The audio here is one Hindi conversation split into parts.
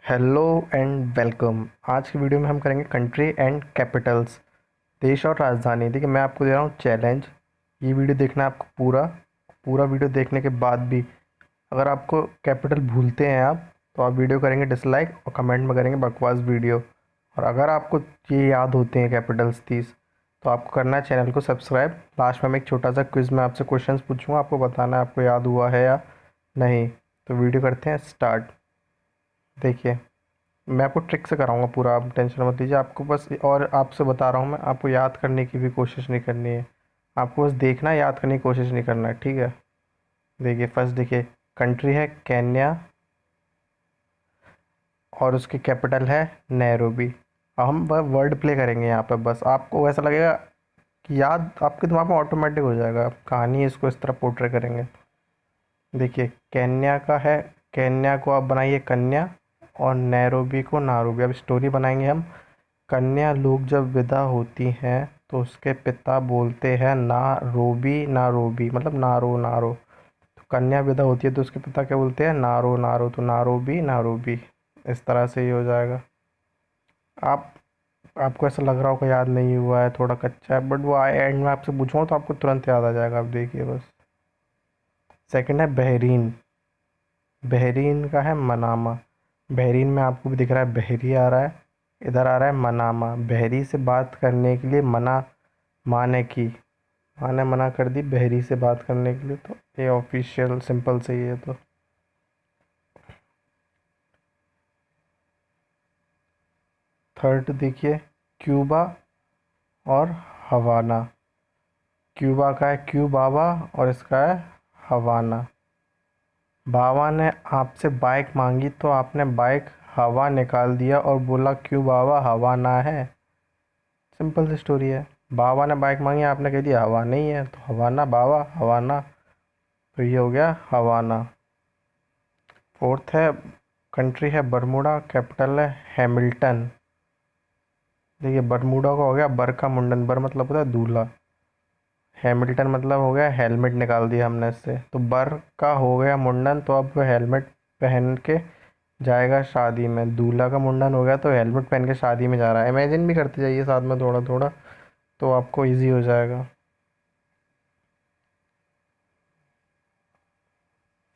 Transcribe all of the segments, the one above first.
Hello and welcome. आज की वीडियो में हम करेंगे कंट्री एंड कैपिटल्स, देश और राजधानी। देखिए, मैं आपको दे रहा हूँ चैलेंज। ये वीडियो देखना है आपको पूरा पूरा वीडियो देखने के बाद भी अगर आपको कैपिटल भूलते हैं आप, तो आप वीडियो करेंगे डिसलाइक और कमेंट में करेंगे बकवास वीडियो। और अगर आपको ये याद होते हैं कैपिटल्स 30, तो आपको करना है चैनल को सब्सक्राइब। लास्ट में मैं एक छोटा सा क्विज़ में आपसे क्वेश्चंस पूछूंगा, आपको बताना है आपको याद हुआ है या नहीं। तो वीडियो करते हैं स्टार्ट। देखिए, मैं आपको ट्रिक से कराऊंगा पूरा, आप टेंशन मत लीजिए। आपको बस, और आपसे बता रहा हूँ मैं, आपको याद करने की भी कोशिश नहीं करनी है। आपको बस देखना है, याद करने की कोशिश नहीं करना है, ठीक है। देखिए, फर्स्ट देखिए, कंट्री है केन्या और उसकी कैपिटल है नैरोबी। अब हम वर्ड प्ले करेंगे यहाँ पे, बस आपको ऐसा लगेगा कि याद आपके दिमाग में ऑटोमेटिक हो जाएगा। आप कहानी इसको इस तरह पोर्ट्रे करेंगे। देखिए, केन्या का है, केन्या को आप बनाइए कन्या और नैरोबी को नारोबी। अब स्टोरी बनाएंगे हम। कन्या लोग जब विदा होती हैं तो उसके पिता बोलते हैं ना रोबी ना रोबी, मतलब नारो नारो। तो कन्या विदा होती है तो उसके पिता क्या बोलते हैं? नारो नारो। तो नारोबी नारोबी, इस तरह से ही हो जाएगा। आप आपको ऐसा लग रहा होगा याद नहीं हुआ है, थोड़ा कच्चा है, बट वो एंड में आपसे पूछूंगा तो आपको तुरंत याद आ जाएगा। आप देखिए बस। सेकंड है बहरीन। बहरीन का है मनामा। बहरीन में आपको भी दिख रहा है बहरी आ रहा है, इधर आ रहा है मनामा। बहरी से बात करने के लिए मना, माने की, माने मना कर दी बहरी से बात करने के लिए। तो ये ऑफिशियल सिंपल से ही है। तो थर्ड देखिए, क्यूबा और हवाना। क्यूबा का है क्यू बाबा और इसका है हवाना। बाबा ने आपसे बाइक मांगी तो आपने बाइक हवा निकाल दिया और बोला क्यों बाबा हवा ना है। सिंपल सी स्टोरी है। बाबा ने बाइक मांगी, आपने कह दिया हवा नहीं है, तो हवाना बाबा हवाना। तो ये हो गया हवाना। फोर्थ है, कंट्री है बरमूडा, कैपिटल है हैमिल्टन। देखिए, बरमूडा का हो गया बर का मुंडन, बर मतलब होता है दूल्हा, हैमिल्टन मतलब हो गया हेलमेट निकाल दिया हमने इससे। तो बर का हो गया मुंडन, तो अब हेलमेट पहन के जाएगा शादी में। दूल्हा का मुंडन हो गया तो हेलमेट पहन के शादी में जा रहा है। इमेजिन भी करते जाइए साथ में थोड़ा थोड़ा, तो आपको इजी हो जाएगा।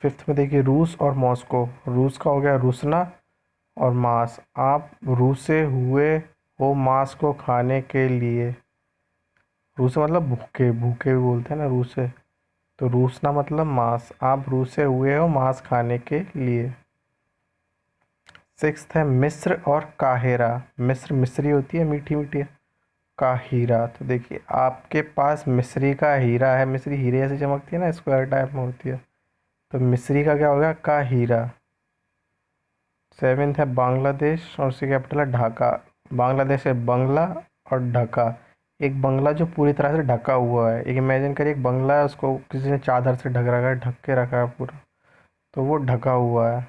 फिफ्थ में देखिए, रूस और मॉस्को। रूस का हो गया रूसना और मांस। आप रूसे हुए हो मांस को खाने के लिए। रूसे मतलब भूखे, भूखे भी बोलते हैं ना रूसे। तो रूसना मतलब मांस, आप रूसे हुए हो मांस खाने के लिए। सिक्स्थ है मिस्र और काहिरा। मिस्र मिस्री होती है, मीठी मीठी का हीरा। तो देखिए, आपके पास मिस्री का हीरा है। मिस्री हीरे ऐसी चमकती है ना, स्क्वायर टाइप में होती है। तो मिस्री का क्या हो गया? का हीरा। सेवेंथ है बांग्लादेश और उसकी कैपिटल है ढाका। बांग्लादेश है बंगला और ढाका। एक बंगला जो पूरी तरह से ढका हुआ है। एक इमेजिन करिए, एक बंगला है, उसको किसी ने चादर से ढक रखा है, ढक के रखा है पूरा, तो वो ढका हुआ है।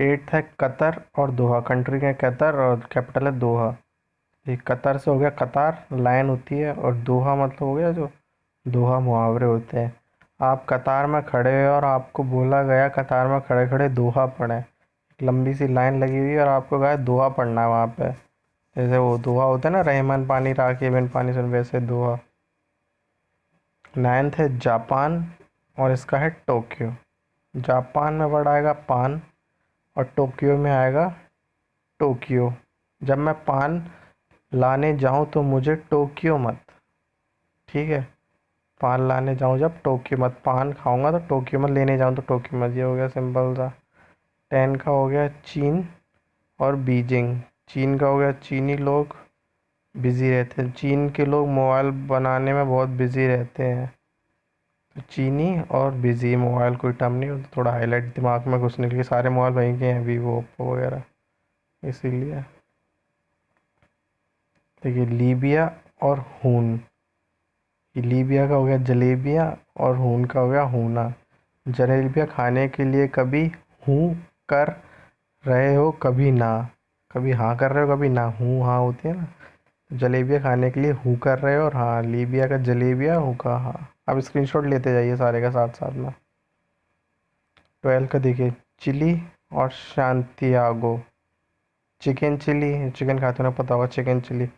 एट्थ है कतर और दोहा। कंट्री का कतर और कैपिटल है दोहा। ये कतर से हो गया कतार, लाइन होती है, और दोहा मतलब हो गया जो दोहा मुहावरे होते हैं। आप कतार में खड़े हो और आपको बोला गया कतार में खड़े खड़े दोहा पढ़ें। एक लंबी सी लाइन लगी हुई है और आपको कहा है दोहा पढ़ना है वहाँ पे। जैसे वो दोहा होता है ना, रहमान पानी राखे बिन पानी सुन, वैसे दोहा। नाइन्थ है जापान और इसका है टोक्यो। जापान में वर्ड आएगा पान और टोक्यो में आएगा टोक्यो। जब मैं पान लाने जाऊं तो मुझे टोक्यो मत, ठीक है। पान लाने जाऊं जब टोक्यो मत, पान खाऊंगा तो टोक्यो मत, लेने जाऊं तो टोक्यो मत। ये हो गया सिंपल सा। टेन का हो गया चीन और बीजिंग। चीन का हो गया चीनी लोग बिज़ी रहते हैं। चीन के लोग मोबाइल बनाने में बहुत बिज़ी रहते हैं। तो चीनी और बिज़ी मोबाइल कोई टर्म नहीं होता, थोड़ा हाईलाइट दिमाग में घुसने के लिए। सारे मोबाइल वहीं के हैं, वीवो ओप्पो वगैरह, इसीलिए। देखिए, लीबिया और हून। लीबिया का हो गया जलेबिया और हून का हो गया हूना। जलेबिया खाने के लिए कभी हूँ कर रहे हो कभी ना, कभी हाँ कर रहे हो कभी ना, हूँ हाँ होती है ना। जलेबिया खाने के लिए हूँ कर रहे हो, और हाँ लीबिया का जलेबिया, हूँ का हाँ। अब स्क्रीनशॉट लेते जाइए सारे का साथ साथ में। 12 का देखिए, चिली और शांतियागो। चिकन चिली, चिकन खाते हो ना, पता होगा चिकन चिली।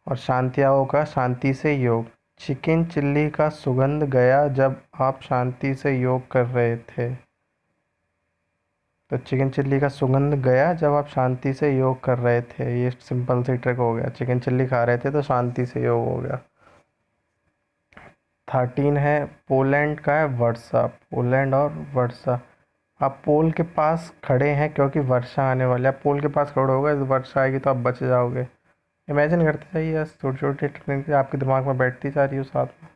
और शांतियागो का शांति से योग। चिकन चिल्ली का सुगंध गया जब आप शांति से योग कर रहे थे। तो चिकन चिल्ली का सुगंध गया जब आप शांति से योग कर रहे थे, ये सिंपल सी ट्रिक हो गया। चिकन चिल्ली खा रहे थे तो शांति से योग हो गया। 13 है, पोलैंड का है वर्षा। पोलैंड और वर्षा। आप पोल के पास खड़े हैं क्योंकि वर्षा आने वाली है। आप पोल के पास खड़े हो गए तो वर्षा आएगी तो आप बच जाओगे। इमेजिन करते जाइए, छोटी छोटी टेक्निक आपके दिमाग में बैठती जा रही हो साथ में।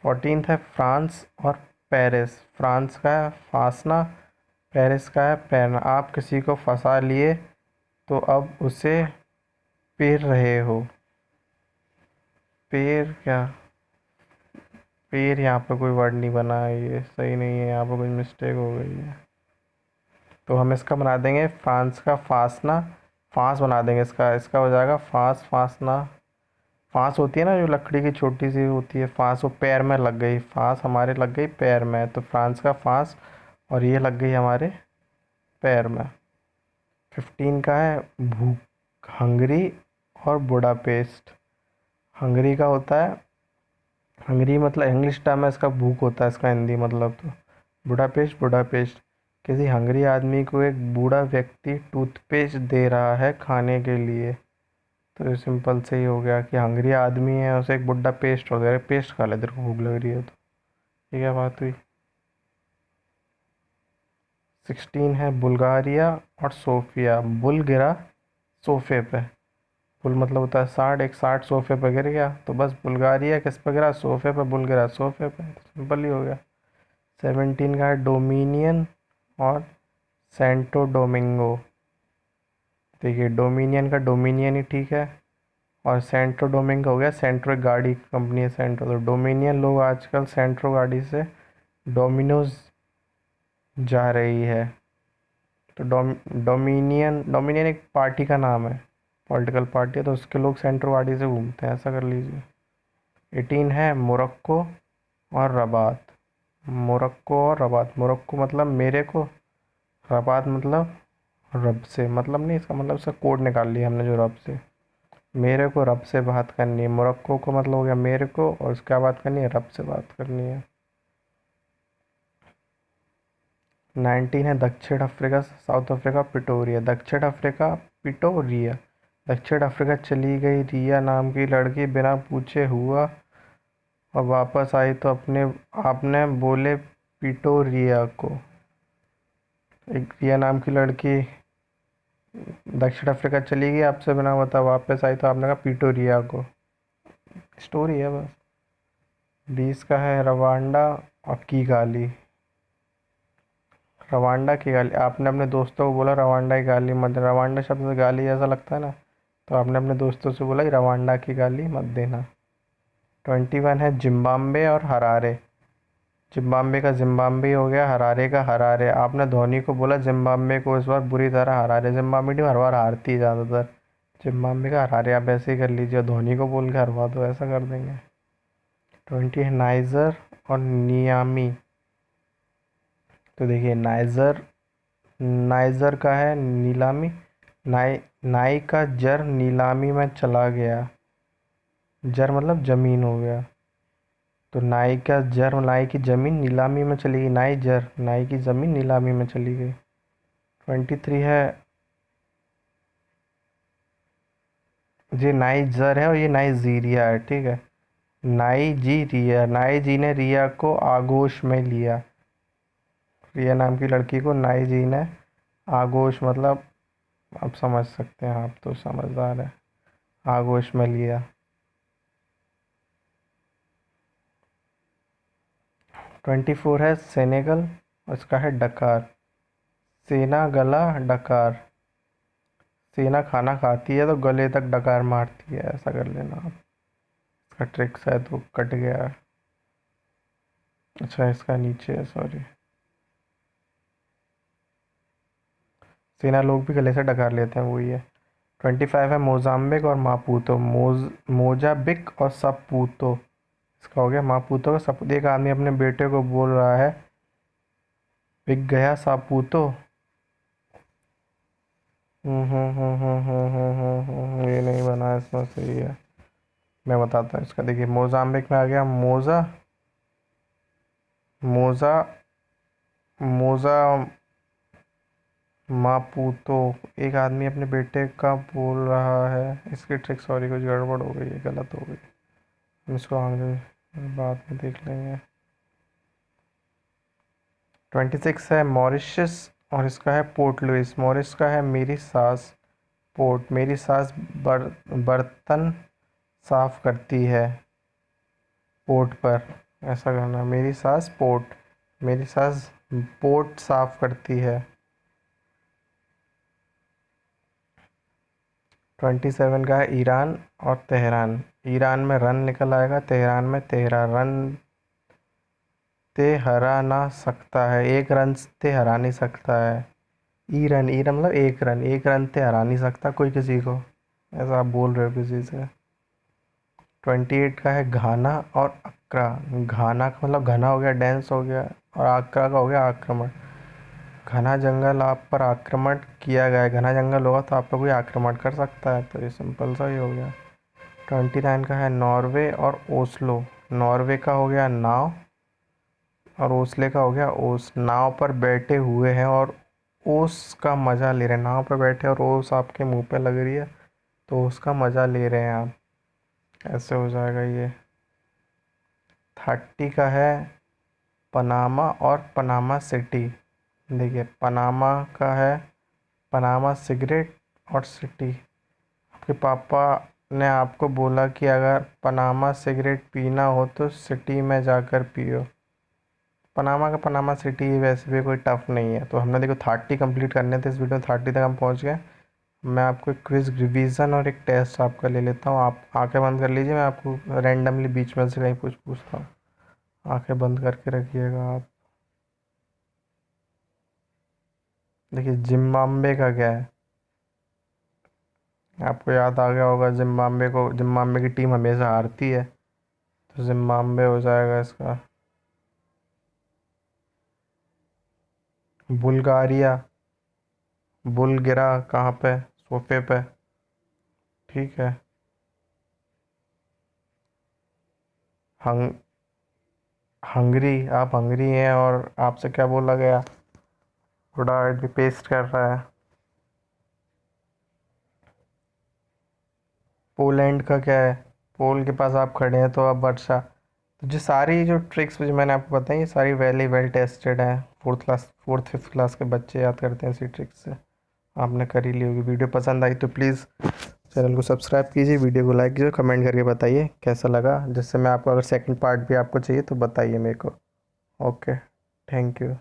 14 है, फ्रांस और पेरिस। फ्रांस का है फासना, पेरिस का है पहनना। आप किसी को फंसा लिए तो अब उसे पेर रहे हो। पेर क्या, पेर यहाँ पे कोई वर्ड नहीं बना है, ये सही नहीं है, यहाँ पे कुछ मिस्टेक हो गई है। तो हम इसका बना देंगे फ्रांस का फासना, फांस बना देंगे इसका। इसका हो जाएगा फांस, फासना। फांस होती है ना जो लकड़ी की छोटी सी होती है, फांस, वो पैर में लग गई। फांस हमारे लग गई पैर में, तो फ्रांस का फांस और ये लग गई हमारे पैर में। 15 का है भूख, हंगरी और बुडापेस्ट। हंगरी का होता है, हंगरी मतलब इंग्लिश टर्म है, इसका भूख होता है इसका हिंदी मतलब। तो बुडापेस्ट, बुडापेस्ट। किसी हंगरी आदमी को एक बूढ़ा व्यक्ति टूथपेस्ट दे रहा है खाने के लिए। तो ये सिंपल से ही हो गया कि हंगरी आदमी है, उसे एक बुढ़ा पेस्ट और दे रहा है, पेस्ट खा ले तेरे को भूख लग रही है तो। ये क्या बात हुई। 16 है, बुल्गारिया और सोफिया। बुल गिरा सोफे पे। बुल मतलब होता है 60, एक 60 सोफे पे गिर गया, तो बस बुल्गारिया किस पे गिरा, सोफे पे, बुल गिरा सोफे पे, सिंपल ही हो गया। 17 का है, डोमिनियन और सेंटो डोमिंगो। देखिए डोमिनियन का डोमिनियन ही ठीक है, और सेंट्रो डोमिंगो हो गया, सेंट्रो एक गाड़ी कंपनी है सेंट्रो। तो डोमिनियन लोग आजकल सेंट्रो गाड़ी से डोमिनोज जा रही है। तो डोमिनियन, डोमिनियन एक पार्टी का नाम है, पॉलिटिकल पार्टी है, तो उसके लोग सेंट्रो गाड़ी से घूमते हैं, ऐसा कर लीजिए। 18 है, मोरक्को और रबात। मोरक्को और रबात। मोरक्को मतलब मेरे को, रबात मतलब रब से, मतलब नहीं, इसका मतलब इसका कोड निकाल लिया हमने जो रब से। मेरे को रब से बात करनी है, मोरक्को को मतलब हो गया मेरे को, और उसका बात करनी है, रब से बात करनी है। 19 है, दक्षिण अफ्रीका, साउथ अफ्रीका, पिटोरिया। दक्षिण अफ्रीका, पिटोरिया। दक्षिण अफ्रीका चली गई रिया नाम की लड़की, बिना पूछे हुआ, और वापस आई तो अपने आपने बोले पिटोरिया को। एक रिया नाम की लड़की दक्षिण अफ्रीका चली गई, आपसे बिना बता वापस आई तो आपने कहा पिटोरिया को। स्टोरी है बस। 20 का है, रवांडा और किगाली। रवांडा की गाली, आपने अपने दोस्तों को बोला रवांडा की गाली मत, रवांडा शब्द से गाली ऐसा लगता है ना, तो आपने अपने दोस्तों से बोला कि रवांडा की गाली मत देना। 21 है, जिम्बाब्वे और हरारे। जिम्बाब्वे का जिम्बाब्वे हो गया, हरारे का हरारे। आपने धोनी को बोला जिम्बाब्वे को इस बार बुरी तरह हरा रहे। जिम्बाब्वे टीम हर बार हारती है ज़्यादातर। जिम्बाब्वे का हरारे आप ऐसे ही कर लीजिए, धोनी को बोल के हरवा दो, ऐसा कर देंगे। 20 है, नाइजर और नियामी। तो देखिए नाइजर, नाइजर का है नीलामी। नाई का जर नीलामी में चला गया। जर मतलब ज़मीन हो गया, तो नाई का जर, नाई की ज़मीन नीलामी में चली गई। नाई जर, नाई की ज़मीन नीलामी में चली गई। 23 है, ये नाई जर है और ये नाइजीरिया है, ठीक है। नाई जी रिया, नाई जी ने रिया को आगोश में लिया। रिया नाम की लड़की को नाई जी ने आगोश मतलब, आप समझ सकते हैं, आप तो समझदार है, आगोश में लिया। 24 है, सेनेगल, उसका है डकार। सेना गला डकार। सेना खाना खाती है तो गले तक डकार मारती है, ऐसा कर लेना आप। इसका ट्रिक शायद वो कट गया है। अच्छा इसका नीचे है, सॉरी। सेना लोग भी गले से डकार लेते हैं, वही है। 25 है, मोजाम्बिक और मापूतो। मोजाबिक और सपूतो। इसका हो गया मापूतो का सपूत। एक आदमी अपने बेटे को बोल रहा है, बिक गया सापूतो। ये नहीं बना इसमें, सही है। मैं बताता हूँ इसका, देखिए मोजाम्बिक में आ गया मोजा, मोजा, मोजा मापूतो। एक आदमी अपने बेटे का बोल रहा है, इसकी ट्रिक सॉरी कुछ गड़बड़ हो गई है, गलत हो गई। हम इसको आगे बाद में देख लेंगे। 26 है मॉरिशस, और इसका है पोर्ट लुइस। मॉरिस का है मेरी सास, पोर्ट मेरी सास बर्तन साफ करती है पोर्ट पर। ऐसा करना, मेरी सास पोर्ट, मेरी सास पोर्ट साफ करती है। 27 का है ईरान और तेहरान। ईरान में रन निकल आएगा, तेहरान में तेहरा। रन ते हरा ना सकता है, एक रन ते हरा नहीं सकता है। ई रन, ई रन मतलब एक रन, एक रन ते हरा नहीं सकता कोई किसी को, ऐसा आप बोल रहे हो किसी से। 28 का है घाना और अक्रा। घाना का मतलब घना हो गया, डेंस हो गया, और अक्रा का हो गया आक्रमण। घना जंगल आप पर आक्रमण किया गया है, घना जंगल होगा तो आप पर कोई आक्रमण कर सकता है, तो ये सिंपल सा ही हो गया। 29 का है नॉर्वे और ओस्लो। नॉर्वे का हो गया नाव, और ओस्ले का हो गया ओस। नाव पर बैठे हुए हैं और ओस का मज़ा ले रहे हैं। नाव पर बैठे और ओस आपके मुंह पे लग रही है, तो उसका मज़ा ले रहे हैं आप, ऐसे हो जाएगा ये। 30 का है पनामा और पनामा सिटी। देखिए पनामा का है पनामा सिगरेट और सिटी। आपके पापा ने आपको बोला कि अगर पनामा सिगरेट पीना हो तो सिटी में जाकर पियो। पनामा का पनामा सिटी वैसे भी कोई टफ नहीं है। तो हमने देखो 30 कंप्लीट करने थे इस वीडियो में, 30 तक हम पहुंच गए। मैं आपको एक क्विज रिवीजन और एक टेस्ट आपका ले लेता हूँ। आप आंखें बंद कर लीजिए, मैं आपको रैंडमली बीच में से कहीं कुछ पूछता हूँ। आंखें बंद करके रखिएगा आप। देखिए जिम्बाब्वे का क्या है, आपको याद आ गया होगा। जिम्बाब्वे की टीम हमेशा हारती है, तो जिम्बाब्वे हो जाएगा इसका। बुल्गारिया, बुल गिरा कहाँ पे, सोफे पे, ठीक है। हंग हंगरी, आप हंगरी हैं और आपसे क्या बोला गया, थोड़ा भी पेस्ट कर रहा है। पोलैंड का क्या है, पोल के पास आप खड़े हैं तो अब वर्षा। तो जो सारी जो ट्रिक्स जो मैंने आपको बताई, ये सारी वेल टेस्टेड हैं। फोर्थ फिफ्थ क्लास के बच्चे याद करते हैं इसी ट्रिक्स से। आपने कर ही ली होगी। वीडियो पसंद आई तो प्लीज़ चैनल को सब्सक्राइब कीजिए, वीडियो को लाइक कीजिए, कमेंट करके बताइए कैसा लगा, जिससे मैं आपको अगर सेकंड पार्ट भी आपको चाहिए तो बताइए मेरे को। Okay, thank you.